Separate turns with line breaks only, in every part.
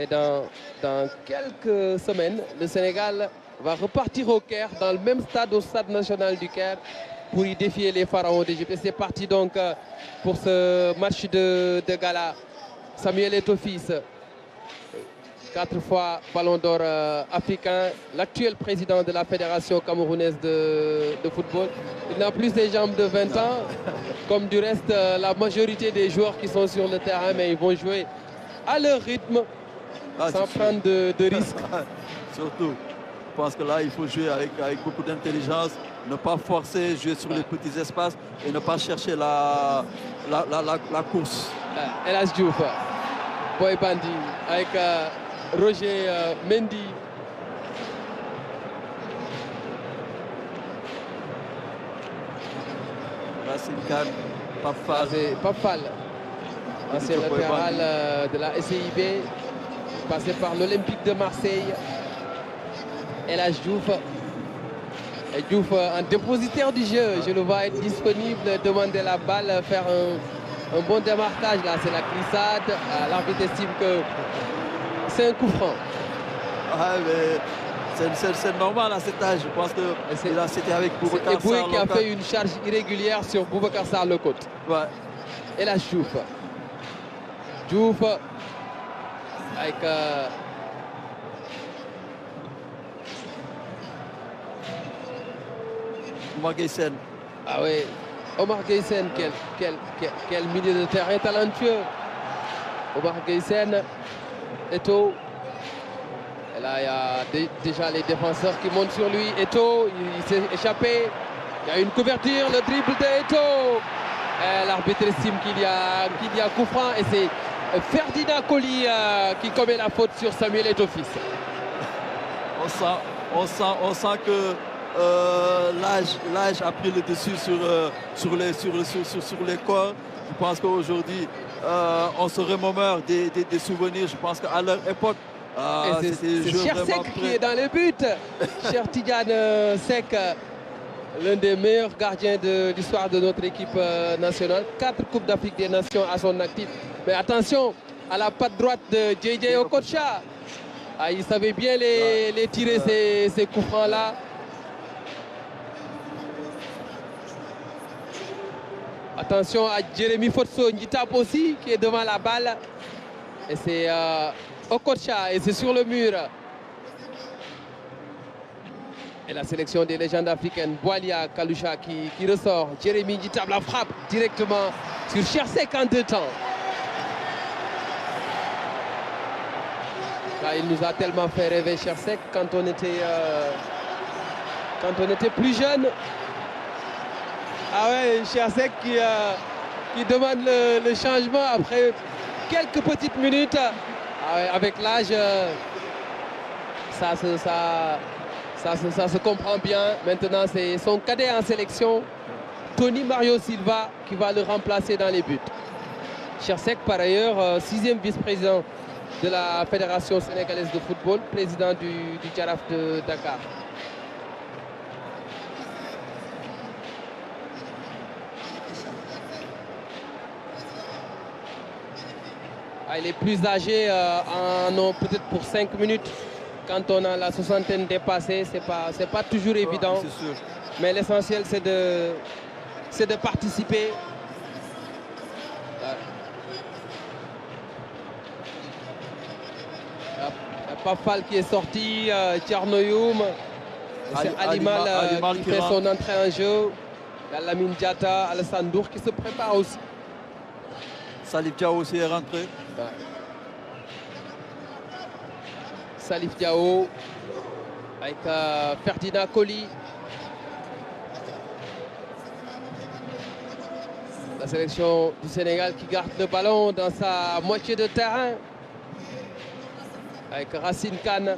Et dans quelques semaines, le Sénégal va repartir au Caire, dans le même stade, au stade national du Caire, pour y défier les pharaons d'Égypte. Et c'est parti donc pour ce match de gala. Samuel Eto'o-Fils, 4 fois Ballon d'Or africain, l'actuel président de la Fédération camerounaise de football. Il n'a plus des jambes de 20 ans, comme du reste la majorité des joueurs qui sont sur le terrain, mais ils vont jouer à leur rythme, sans prendre de risques.
Surtout, je pense que là, il faut jouer avec beaucoup d'intelligence, ne pas forcer, jouer sur les petits espaces et ne pas chercher la course.
El Hadji Diouf, Boy Bandi, avec Roger Mendy.
Racine Kane, Pape Fall.
Pape Fall, ancien latéral de la SCIB, passé par l'Olympique de Marseille. El Hadji Diouf. Et Diouf, un dépositaire du jeu, je le vois être disponible, demander la balle, faire un bon démarquage. Là, c'est la glissade. L'arbitre estime que c'est un coup franc.
Ah, mais c'est normal à cet âge. Je pense que c'était avec Boubacar Sarr.
C'est Eboué qui a fait une charge irrégulière sur Boubacar Sarr le côte.
Ouais.
Et là, Diouf. Diouf avec
Omar Gueye-Sène.
Ah oui, Omar Gueye-Sène, quel milieu de terrain talentueux. Omar Gueye-Sène, Eto'o. Et là, il y a déjà les défenseurs qui montent sur lui. Eto'o, il s'est échappé. Il y a une couverture, le dribble de Eto'o. L'arbitre estime qu'il y a coup franc et c'est Ferdinand Coly qui commet la faute sur Samuel Eto'o-Fils.
On sent que l'âge a pris le dessus sur les corps. Je pense qu'aujourd'hui, on se remémore des souvenirs. Je pense qu'à leur époque,
c'est Chersek qui est dans le but. Cher Tidiane Seck, l'un des meilleurs gardiens de l'histoire de notre équipe nationale. 4 Coupes d'Afrique des Nations à son actif. Mais attention à la patte droite de JJ Okocha. Ah, il savait bien les tirer, ces coups francs-là. Attention à Jérémy Fotso, qui tape aussi, qui est devant la balle. Et c'est Okocha, et c'est sur le mur. Et la sélection des légendes africaines, Boalia, Kalusha qui ressort. Jérémy qui tape la frappe directement sur Chersek en 2 temps. Là, il nous a tellement fait rêver Chersek quand on était plus jeune. Ah ouais, Chersek qui demande le changement après quelques petites minutes. Ah ouais, avec l'âge, ça se comprend bien. Maintenant, c'est son cadet en sélection, Tony Mario Silva, qui va le remplacer dans les buts. Chersek, par ailleurs, 6e vice-président de la Fédération sénégalaise de football, président du Jaraaf de Dakar. Ah, il est plus âgé, peut-être pour 5 minutes. Quand on a la soixantaine dépassée, c'est pas toujours évident.
Sûr.
Mais l'essentiel, c'est de participer. Pape Fall qui est sorti, Tchernoyoum. C'est Alimal qui fait son entrée en jeu. Il y a Lamine Diatta, Alassane Dour qui se prépare aussi.
Salif Diao aussi est rentré.
Ouais. Salif Diao avec Ferdinand Coly. La sélection du Sénégal qui garde le ballon dans sa moitié de terrain. Avec Racine Kane.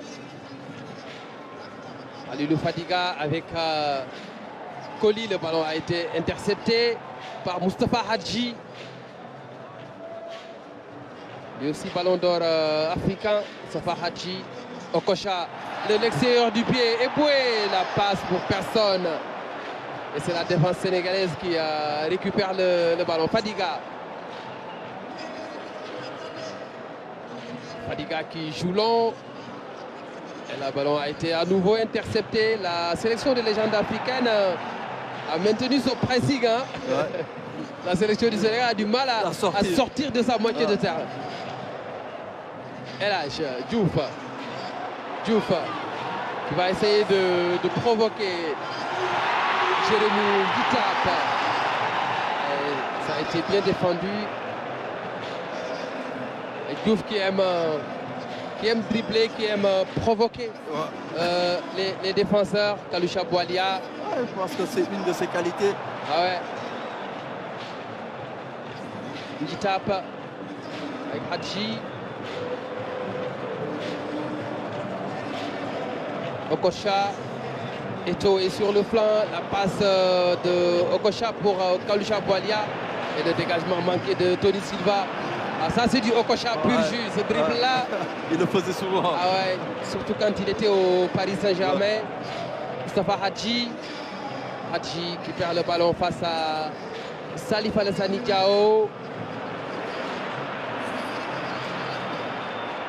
Alilou Fadiga avec Coly. Le ballon a été intercepté par Moustapha Hadji. Lui aussi ballon d'or africain. Moustapha Hadji. Okocha, de l'extérieur du pied. Eboué, la passe pour personne. Et c'est la défense sénégalaise qui récupère le ballon. Fadiga. Fadiga qui joue long. Et le ballon a été à nouveau intercepté. La sélection des légendes africaines a maintenu son pressing. Hein.
Ouais.
La sélection du Sénégal a du mal à sortir de sa moitié de terrain. LH, Diouf qui va essayer de provoquer Jérémy Guitap. Ça a été bien défendu. Et Diouf qui aime dribbler, qui aime provoquer les défenseurs. Kalusha Boualia.
Ouais, je pense que c'est une de ses qualités.
Ah ouais. Guitap avec Hadji. Okocha. Eto est sur le flanc. La passe de Okocha pour Kalusha Boualia. Et le dégagement manqué de Tony Silva. Ah, ça c'est du Okocha pur jus, ce dribble-là.
Il le faisait souvent.
Ah ouais, surtout quand il était au Paris Saint-Germain. Mustafa Hadji. Hadji qui perd le ballon face à Salif Alassane Diao.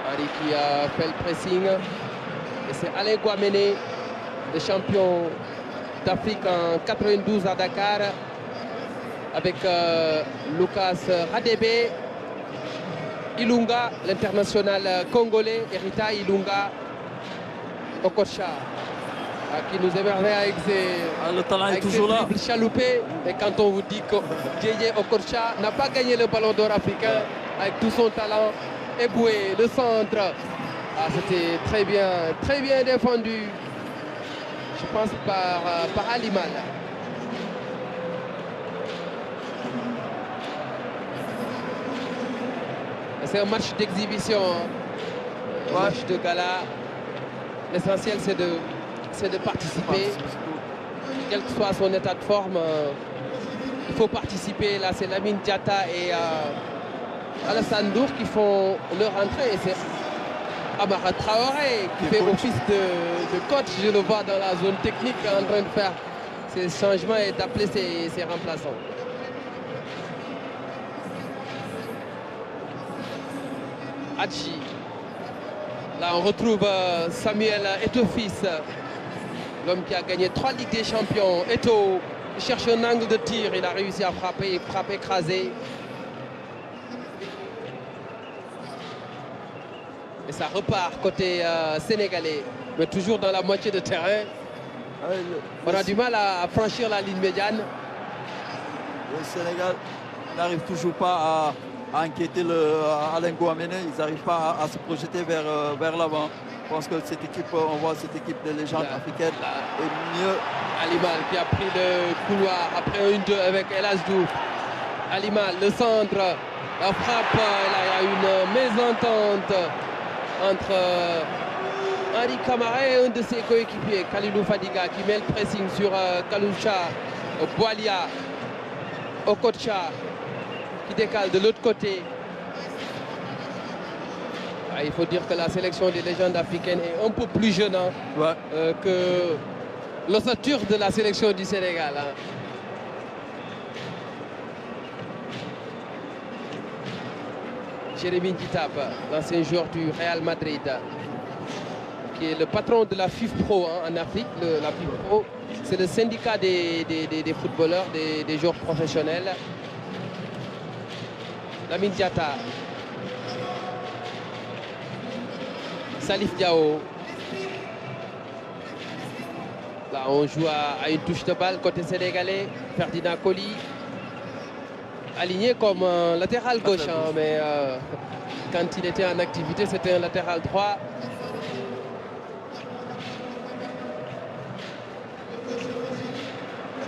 Henry qui a fait le pressing. Et c'est Alain Guamene, le champion d'Afrique en 92 à Dakar. Avec Lucas Radebe. Ilunga, l'international congolais, Erita Ilunga, Okocha, qui nous émerveille avec ses,
le talent est toujours là.
Chaloupé. Et quand on vous dit que Didier Okocha n'a pas gagné le ballon d'or africain avec tout son talent, Eboué, le centre, c'était très bien défendu, je pense par Alimal. C'est un match d'exhibition, un match de gala. L'essentiel, c'est de participer. Quel que soit son état de forme, il faut participer. Là, c'est Lamine Diatta et Alassane Dour qui font leur entrée. Et c'est Amara Traoré qui fait office de coach. Je le vois dans la zone technique en train de faire ses changements et d'appeler ses remplaçants. Hadji. Là, on retrouve Samuel Eto'o-Fils, l'homme qui a gagné 3 Ligues des Champions. Eto'o cherche un angle de tir, il a réussi à frapper, écraser. Et ça repart côté sénégalais, mais toujours dans la moitié de terrain. On a du mal à franchir la ligne médiane.
Le Sénégal n'arrive toujours pas à inquiéter Alain Guamene. Ils n'arrivent pas à se projeter vers l'avant. Je pense que cette équipe, on voit cette équipe de légende africaine est mieux.
Alimal qui a pris le couloir après un 1-2 avec El Diouf. Alimal, le centre, la frappe. Là, il y a une mésentente entre Henri Camara et un de ses coéquipiers, Kalilou Fadiga, qui met le pressing sur Kalusha Boualia. Okocha qui décale de l'autre côté. Il faut dire que la sélection des légendes africaines est un peu plus jeune que l'ossature de la sélection du Sénégal. Jérémy Guitap, l'ancien joueur du Real Madrid, qui est le patron de la FIFPro en Afrique. La FIFPro, c'est le syndicat des footballeurs, des joueurs professionnels. Lamine Diatta. Salif Diao. Là, on joue à une touche de balle côté sénégalais. Ferdinand Coly. Aligné comme un latéral gauche, mais quand il était en activité, c'était un latéral droit.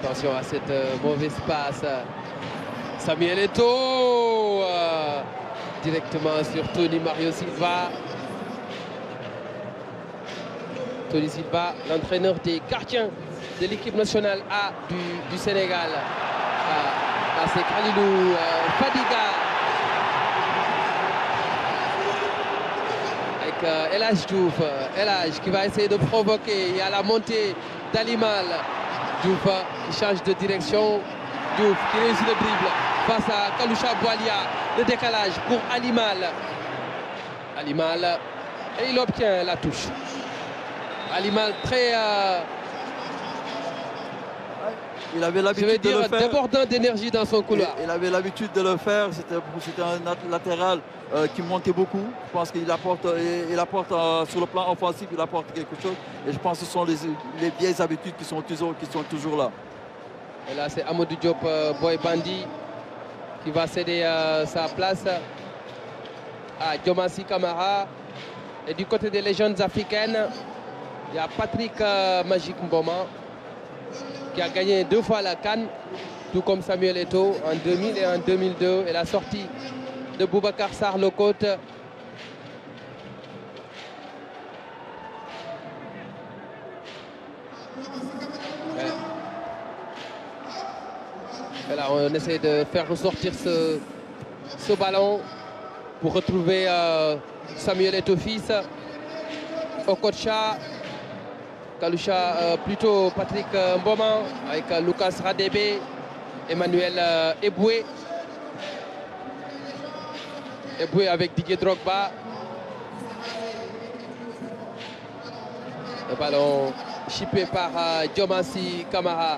Attention à cette mauvaise passe. Samuel Eto'o directement sur Tony Mario Silva. Tony Silva, l'entraîneur des gardiens de l'équipe nationale A du Sénégal. Là, c'est Kalilou Fadiga avec El Hadj Diouf. El Hadj qui va essayer de provoquer. Il y a la montée d'Alimal. Diouf qui change de direction. Diouf qui réussit le dribble face à Kalusha Boualia. Le décalage pour Alimal. Alimal. Et il obtient la touche. Alimal très...
il avait l'habitude de le faire.
Débordant d'énergie dans son couloir.
Il avait l'habitude de le faire. C'était un latéral qui montait beaucoup. Je pense qu'il apporte, sur le plan offensif, il apporte quelque chose. Et je pense que ce sont les vieilles habitudes qui sont toujours là.
Et là, c'est Amadou Diop, Boy Bandi, qui va céder sa place à Diomansy Kamara. Et du côté des légendes africaines, il y a Patrick Magic Mboma, qui a gagné 2 fois la CAN, tout comme Samuel Eto'o en 2000 et en 2002. Et la sortie de Boubacar Sarr Locote. Et là, on essaie de faire ressortir ce ballon pour retrouver Samuel Eto'o fils, Okocha, Kalusha, plutôt Patrick Mboma avec Lucas Radebe, Emmanuel Eboué. Eboué avec Didier Drogba. Le ballon chippé par Diomansy Kamara.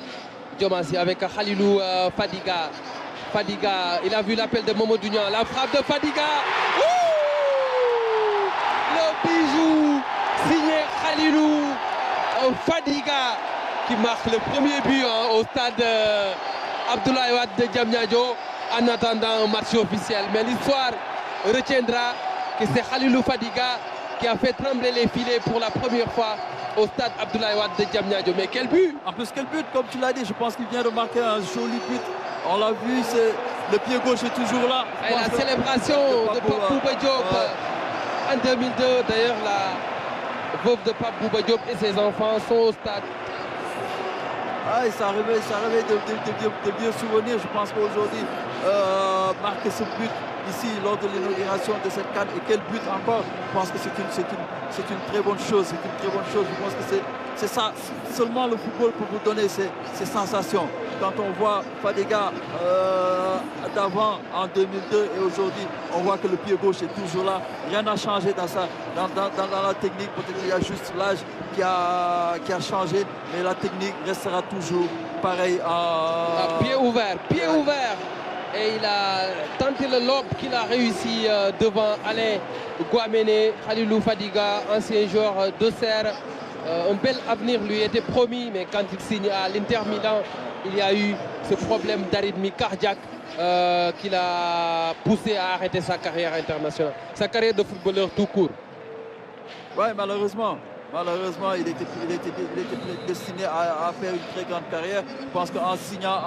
Diomansy avec Khalilou Fadiga. Fadiga, il a vu l'appel de Mamadou Niang. La frappe de Fadiga. Le bijou signé Khalilou Fadiga qui marque le premier but au stade Abdoulaye Wade de Diamniadio en attendant un match officiel. Mais l'histoire retiendra que c'est Khalilou Fadiga qui a fait trembler les filets pour la première fois au stade Abdoulaye Wade de Diamniadio. Mais quel but!
En plus, quel but, comme tu l'as dit, je pense qu'il vient de marquer un joli but. On l'a vu, le pied gauche est toujours là.
Et la célébration de Pape Bouba Diop en 2002. D'ailleurs, la veuve de Pape Bouba Diop et ses enfants sont au stade.
Ça réveille de vieux souvenirs. Je pense qu'aujourd'hui, marquer ce but ici lors de l'inauguration de cette CAN, et quel but encore, je pense que c'est une très bonne chose. C'est une très bonne chose. Je pense que c'est ça, seulement le football peut vous donner ces sensations. Quand on voit Fadiga d'avant en 2002 et aujourd'hui, on voit que le pied gauche est toujours là. Rien n'a changé dans la technique. Peut-être qu'il y a juste l'âge qui a changé, mais la technique restera toujours pareille.
Pied ouvert. Et il a tenté le lob qu'il a réussi devant Alain Guamene. Khalilou Fadiga, ancien joueur d'Auxerre. Un bel avenir lui était promis, mais quand il signe à l'Inter Milan, il y a eu ce problème d'arythmie cardiaque qui l'a poussé à arrêter sa carrière internationale, sa carrière de footballeur tout court.
Oui, malheureusement, il était destiné à faire une très grande carrière. Je pense qu'en signant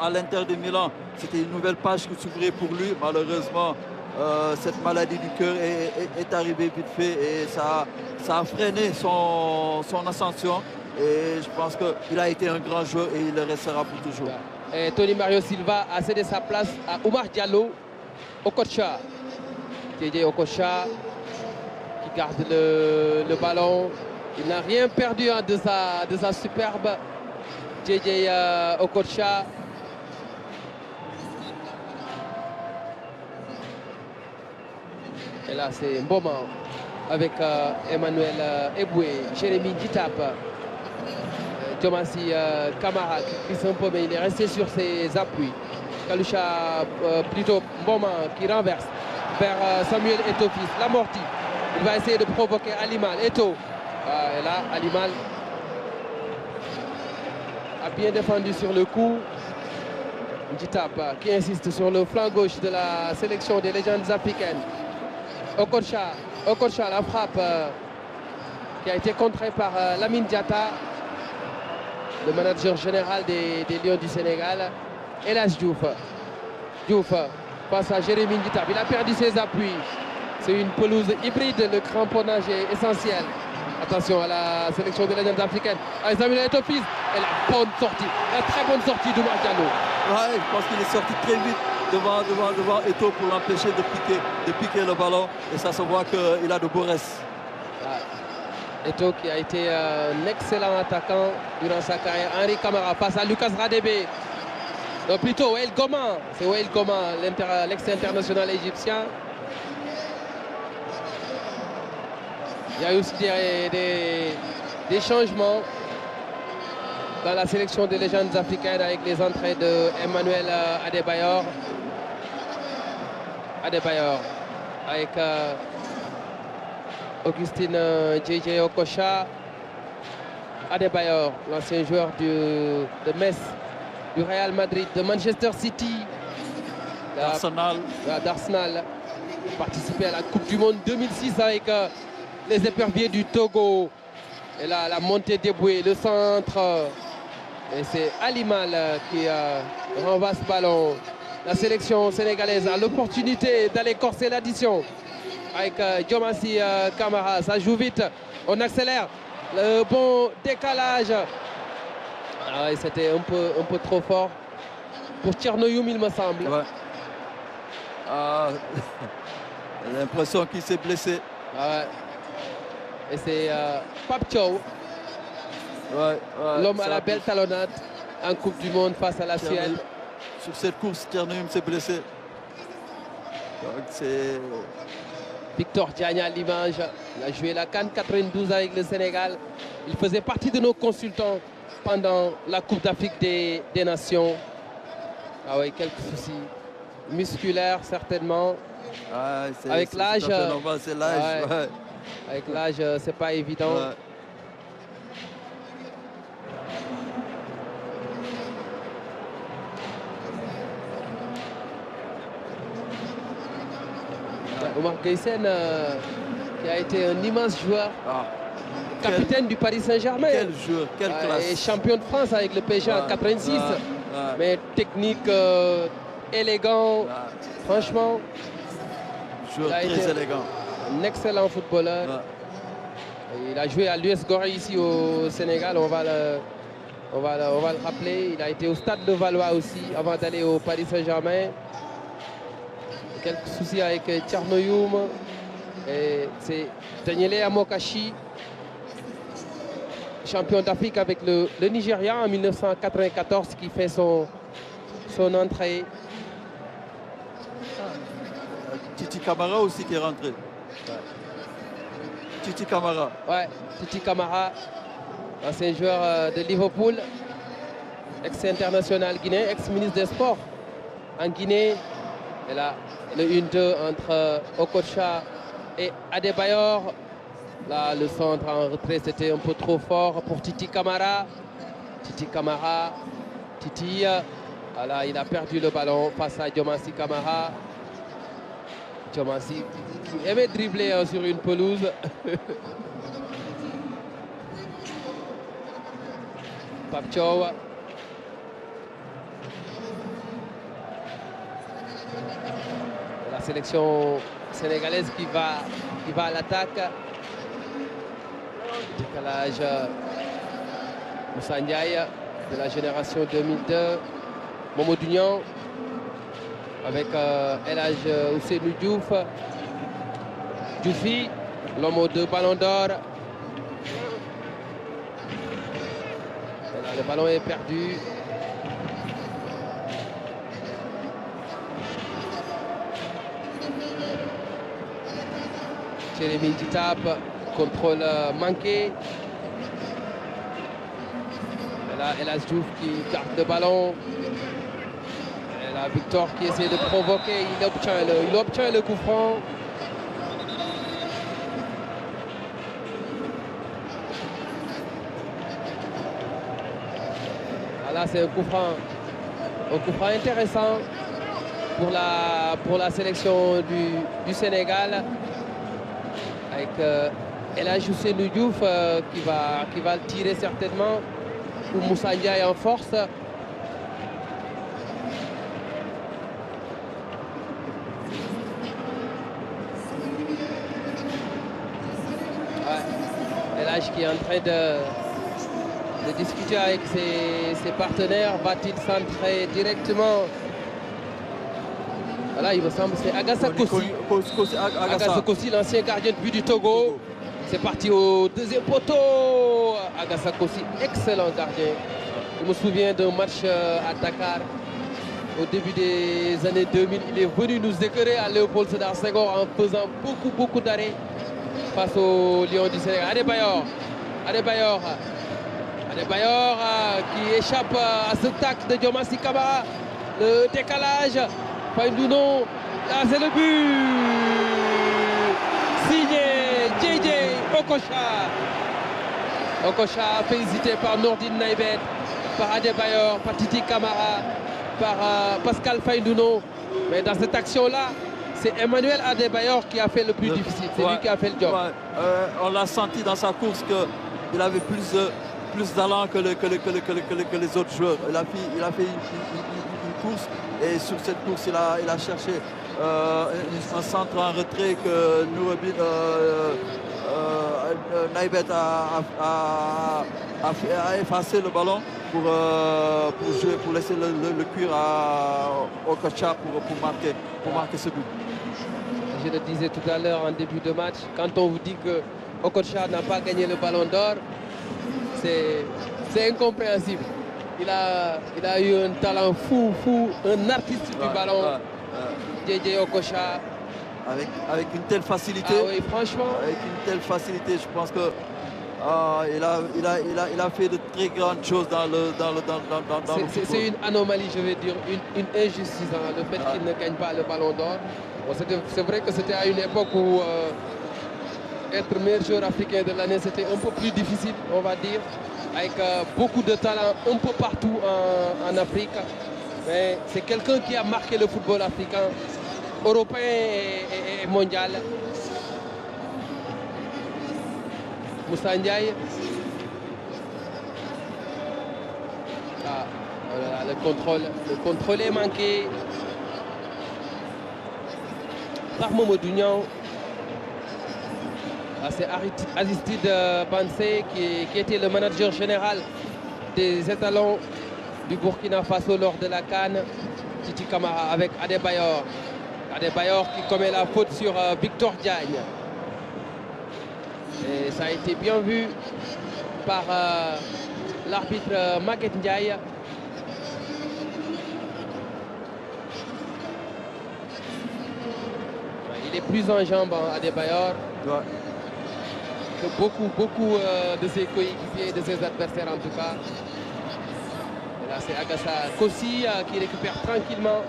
à l'Inter de Milan, c'était une nouvelle page qui s'ouvrait pour lui. Malheureusement, cette maladie du cœur est arrivée vite fait et ça a freiné son ascension. Et je pense qu'il a été un grand joueur et il le restera pour toujours.
Et Tony Mario Silva a cédé sa place à Oumar Diallo, Okocha. Didier Okocha qui garde le ballon. Il n'a rien perdu de sa superbe. Didier Okocha. Et là, c'est un bon moment avec Emmanuel Eboué, Jérémy Djitap, Diomansy Kamara qui glisse un peu, mais il est resté sur ses appuis. Kalusha, plutôt Mboma qui renverse vers Samuel Eto'o fils, l'amorti. Il va essayer de provoquer Alimal. Eto'o. Et là, Alimal a bien défendu sur le coup. Djitap qui insiste sur le flanc gauche de la sélection des légendes africaines. Okocha, la frappe qui a été contrée par Lamine Diatta, le manager général des Lions du Sénégal. Elas Diouf face à Jérémy Djitap. Il a perdu ses appuis. C'est une pelouse hybride, le cramponnage est essentiel. Attention à la sélection des légendes africaines. Avec Samuel Eto'o fils et la bonne sortie, la très bonne sortie d'Oumar Diallo.
Ouais, je pense qu'il est sorti très vite devant Eto'o pour l'empêcher de piquer le ballon. Et ça se voit qu'il a de beaux restes.
Eto'o qui a été un excellent attaquant durant sa carrière. Henri Camara face à Lucas Radebe. Non, plutôt Wael Goma. C'est Wael Goma, l'ex-international égyptien. Il y a aussi des changements dans la sélection des légendes africaines avec les entrées de Emmanuel Adebayor. Avec Augustine JJ Okocha. Adebayor, l'ancien joueur de Metz, du Real Madrid, de Manchester City, d'Arsenal, participé à la Coupe du Monde 2006 avec les éperviers du Togo. Et là, la montée débouée, le centre. Et c'est Alimal qui renvoie ce ballon. La sélection sénégalaise a l'opportunité d'aller corser l'addition avec Diomansy Kamara. Ça joue vite, on accélère. Le bon décalage. Ah, c'était un peu trop fort pour Tchernoyoum, il me semble.
Ouais. Ah, l'impression qu'il s'est blessé.
Ouais. Et c'est Pape Thiaw, l'homme à la belle talonnade en Coupe du Monde face à la Suède.
Sur cette course, Tchernoyoum s'est blessé. Donc c'est...
Victor Diagne à l'image, il a joué la CAN 92 avec le Sénégal. Il faisait partie de nos consultants pendant la Coupe d'Afrique des Nations. Ah oui, quelques soucis musculaires certainement.
Ah,
avec l'âge,
c'est l'âge. Ouais.
Avec l'âge, c'est pas évident.
Ouais.
Omar Gueye-Sène, qui a été un immense joueur, capitaine du Paris Saint-Germain.
Quel joueur, quelle classe.
Et champion de France avec le PSG en 86. Mais technique, élégant, franchement.
Joueur très élégant.
Un excellent footballeur. Il a joué à l'US Gorée ici au Sénégal, on va le rappeler. Il a été au Stade de Valois aussi avant d'aller au Paris Saint-Germain. Quelques soucis avec Tchernoyoum. C'est Daniele Amokachi, champion d'Afrique avec le Nigeria en 1994, qui fait son entrée.
Titi Camara aussi qui est rentré. Ouais. Titi Camara.
Ouais, Titi Camara, ancien joueur de Liverpool, ex-international guinéen, ex-ministre des Sports en Guinée. Et là, le 1-2 entre Okocha et Adebayor. Là, le centre en retrait, c'était un peu trop fort pour Titi Camara. Titi, voilà, il a perdu le ballon face à Diomansy Kamara. Diomansy qui aimait dribbler sur une pelouse. Pape Thiaw. La sélection sénégalaise qui va à l'attaque. Décalage Moussa Ndiaye de la génération 2002. Mamadou Niang avec El Hadj Ousseynou Diouf. Djoufi, l'homme aux 2 ballons d'or. Le ballon est perdu. Jérémy qui tape, contrôle manqué. Et là, El Hadj Diouf qui garde le ballon. Et là, Victor qui essaie de provoquer, il obtient le coup franc. Là, c'est un coup franc intéressant pour la sélection du Sénégal. Avec El Hadj Ousseynou Diouf qui va le tirer certainement. Ou Moussa Ndiaye en force. Ouais. El Hadj qui est en train de discuter avec ses partenaires. Va-t-il centrer directement? Voilà, il me semble que c'est Agassa Kossi. Agassa Kossi, l'ancien gardien de but du Togo. C'est parti au 2e poteau. Agassa Kossi, excellent gardien. Je me souviens d'un match à Dakar au début des années 2000. Il est venu nous écœurer à Léopold Sédar Senghor en faisant beaucoup d'arrêts. face au Lion du Sénégal. Adebayor qui échappe à ce tac de Diomansy Kamara. Le décalage. Faïndouno. Là, c'est le but. Signé JJ Okocha. Okocha félicité par Nordine Naïbet, par Adebayor, par Titi Kamara, par Pascal Faïndouno. Mais dans cette action-là, c'est Emmanuel Adebayor qui a fait le plus difficile. C'est lui qui a fait le job.
On l'a senti dans sa course qu'il avait plus d'allant que les autres joueurs. Il a fait une course et sur cette course, il a cherché un centre en retrait que Naïbet a effacé le ballon pour jouer, pour laisser le cuir à Okocha pour marquer ce but.
Je le disais tout à l'heure en début de match, quand on vous dit que Okocha n'a pas gagné le ballon d'or, c'est incompréhensible. Il a eu un talent fou, un artiste du ballon. JJ Okocha.
Avec une telle facilité.
Ah oui, franchement.
Avec une telle facilité, je pense que il a fait de très grandes choses dans le football.
C'est une anomalie, je vais dire, une injustice, hein, le fait qu'il ne gagne pas le ballon d'or. Bon, c'est vrai que c'était à une époque où être meilleur joueur africain de l'année, c'était un peu plus difficile, on va dire, avec beaucoup de talent un peu partout en Afrique. Mais c'est quelqu'un qui a marqué le football africain, européen et mondial. Moussa Ndiaye. Ah, voilà, le contrôle est manqué par Mamadou Niang. Ah, c'est Aristide Bansé qui était le manager général des étalons du Burkina Faso lors de la CAN. Titi Kamara avec Adebayor. Adebayor qui commet la faute sur Victor Diagne. Et ça a été bien vu par l'arbitre Maguette Ndiaye. Il est plus en jambes, Adebayor, que beaucoup de ses coéquipiers, de ses adversaires en tout cas. Et là, c'est Agassa Kossi qui récupère tranquillement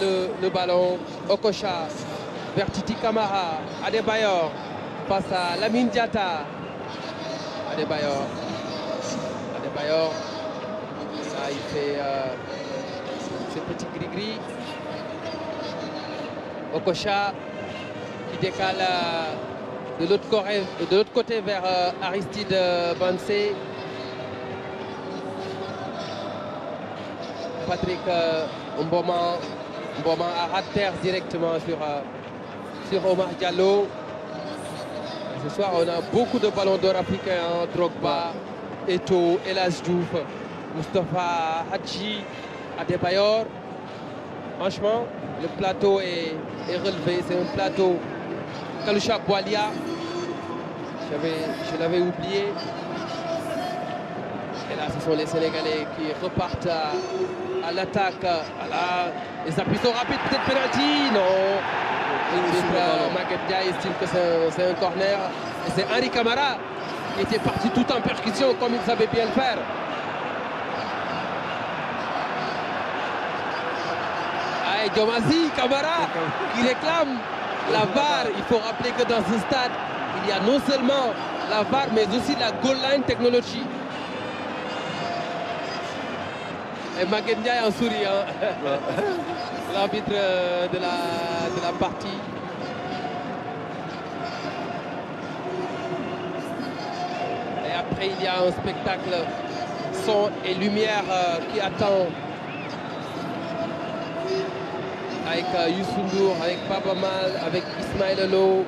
le ballon. Okocha vers Titi Kamara. Adebayor face à Lamine Diatta. Adebayor. Là, il fait ce petit gris-gris. Okocha qui décale de l'autre côté vers Aristide Bansé. Patrick Mboma a raté terre directement sur Omar Diallo. Et ce soir, on a beaucoup de ballons d'or africains. Drogba, Eto'o, El Hadji Diouf, Moustapha Hadji, Adebayor. Franchement, le plateau est relevé. C'est un plateau Kalusha Boualia. Je l'avais oublié. Et là, ce sont les Sénégalais qui repartent à l'attaque. Voilà. Les appuis sont rapides, peut-être penalty. Non. Maguette Ndiaye estime que c'est un corner. Et c'est Henri Camara qui était parti tout en percussion comme il savait bien le faire. Et Diomansy Kamara qui réclame la VAR. Il faut rappeler que dans ce stade, il y a non seulement la VAR, mais aussi la goal line technology. Et Maguette Ndiaye en souriant, l'arbitre de la partie. Et après, il y a un spectacle son et lumière qui attend. Avec Youssou N'Dour, avec Baba Mal, avec Ismaël Lo,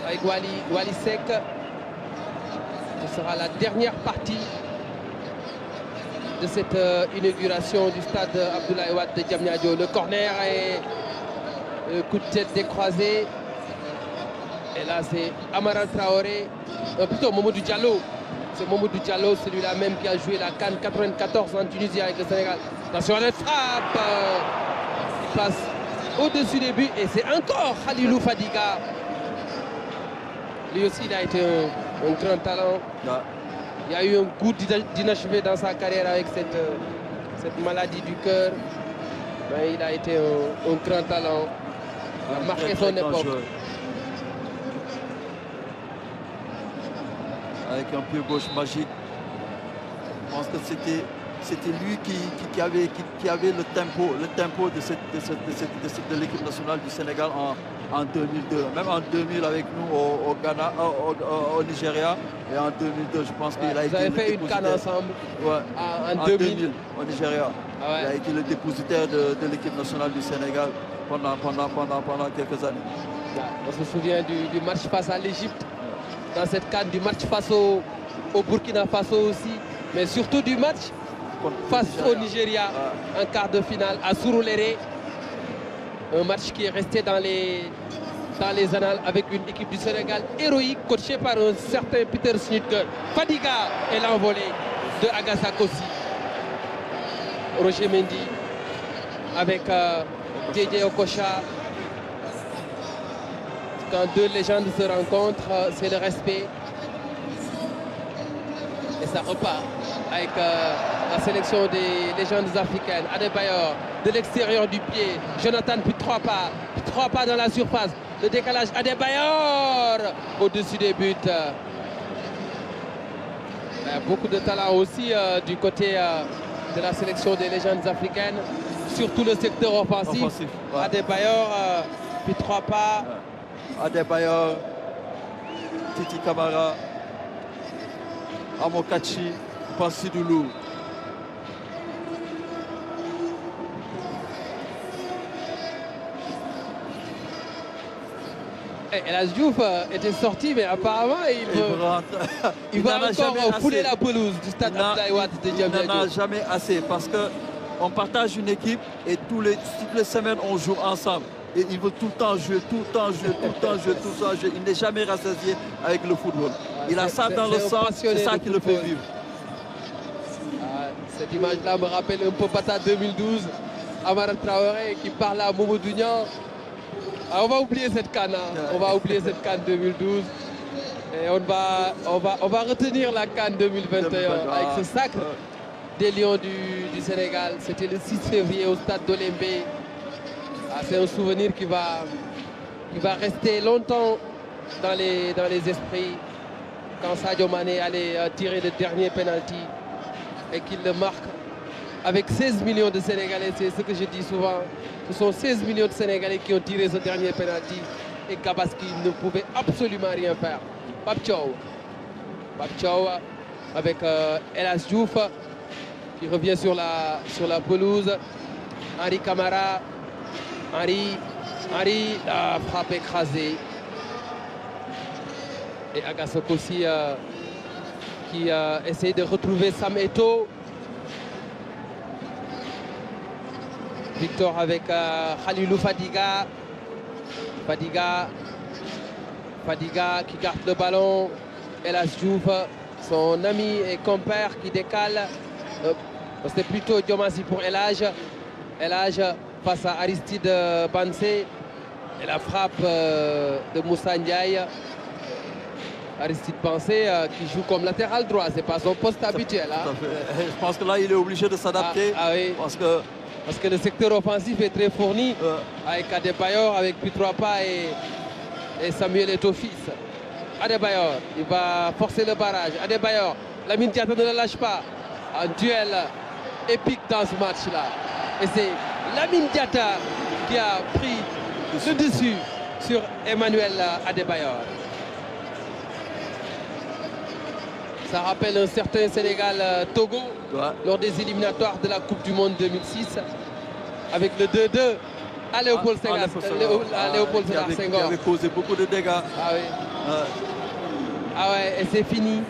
avec Wally Seck. Ce sera la dernière partie de cette inauguration du stade Abdoulaye Wade de Diamniadio. Le corner et le coup de tête décroisé. Et là, c'est Amara Traoré, plutôt Mamadou Diallo. C'est Mamadou Diallo, celui-là même qui a joué la CAN 94 en Tunisie avec le Sénégal. Attention à la frappe. Il passe au-dessus des buts et c'est encore Khalilou Fadiga Lui aussi, il a été un grand talent.
Ouais.
Il a eu un goût d'inachevé dans sa carrière avec cette maladie du cœur. Mais il a été un grand talent. Il a marqué son époque.
Avec un pied gauche magique. Je pense que c'était lui qui avait le tempo de l'équipe nationale du Sénégal en 2002. Même en 2000 avec nous au Ghana, au Nigeria. Et en 2002, je pense qu'il a été.
Vous avez fait une canne ensemble en 2000
au Nigeria. Ah ouais. Il a été le dépositaire de l'équipe nationale du Sénégal pendant quelques années.
On se souvient du match face à l'Égypte. Dans cette canne, du match face au Burkina Faso aussi. Mais surtout du match face au Nigeria en quart de finale à Surulere. Un match qui est resté dans les annales avec une équipe du Sénégal héroïque coachée par un certain Peter Schnittger. Fadiga et l'envolée de Agassa Kossi. Roger Mendy avec Didier Okocha. Quand deux légendes se rencontrent, c'est le respect. Et ça repart avec la sélection des légendes africaines. Adebayor de l'extérieur du pied. Jonathan puis 3 pas. 3 pas dans la surface. Le décalage Adebayor au-dessus des buts. Beaucoup de talent aussi du côté de la sélection des légendes africaines. Surtout le secteur offensif. Ouais. Adebayor puis 3 pas.
Ouais. Adebayor, Titi Camara, Amokachi, Pansidoulou.
El Diouf était sorti, mais apparemment il va encore fouler la pelouse du stade Abdoulaye Wade de Diamniadio.
Il n'en a jamais assez parce qu'on partage une équipe et toutes les semaines on joue ensemble. Et il veut tout le temps jouer, tout le temps jouer. Il n'est jamais rassasié avec le football. Il a ça dans le sang, c'est ça qui le fait vivre.
Cette image-là me rappelle un peu Bata 2012, Amara Traoré qui parle à Mamadou Niang. On va oublier cette canne, on va oublier cette canne 2012 et on va retenir la canne 2021 avec ce sacre des Lions du Sénégal. C'était le 6 février au stade d'Olembe. C'est un souvenir qui va rester longtemps dans les esprits quand Sadio Mané allait tirer le dernier penalty et qu'il le marque avec 16 millions de Sénégalais. C'est ce que je dis souvent. Ce sont 16 millions de Sénégalais qui ont tiré ce dernier penalty et Gabaski ne pouvait absolument rien faire. Pape Thiaw avec El Diouf qui revient sur la pelouse. Henri Camara. Henri, la frappe écrasée. Et Agassa Kossi qui essaye de retrouver Sam Eto'o. Victor avec Khalilou Fadiga. Fadiga qui garde le ballon. El Diouf, son ami et compère qui décale. C'était plutôt Diomassi pour El Hadj face à Aristide Bansé. Et la frappe de Moussa Ndiaye. Aristide Bansé qui joue comme latéral droit, c'est pas son poste habituel. Hein.
Je pense que là il est obligé de s'adapter.
Oui. Parce que le secteur offensif est très fourni avec Adebayor, avec Pitroapa et Samuel Eto'o-Fils. Adebayor, il va forcer le barrage. Adebayor, Lamine Diatta ne le lâche pas. Un duel épique dans ce match-là. Et c'est Lamine Diatta qui a pris le dessus sur Emmanuel Adebayor. Ça rappelle un certain Sénégal-Togo lors des éliminatoires de la Coupe du Monde 2006 avec le 2-2 à Léopold Sédar Senghor.
Qui avait causé beaucoup de dégâts.
Ah oui. Ah ouais, et c'est fini.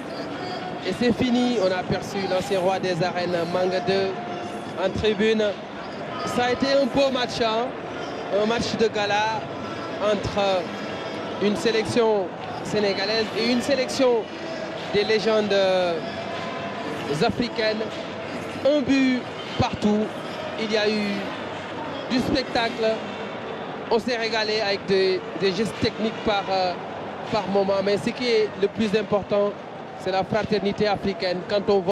Et c'est fini. On a aperçu l'ancien roi des arènes Manga 2 en tribune. Ça a été un beau match, hein? Un match de gala entre une sélection sénégalaise et une sélection des légendes africaines. Un but partout. Il y a eu du spectacle. On s'est régalé avec des gestes techniques par par moment, mais ce qui est le plus important, c'est la fraternité africaine. Quand on voit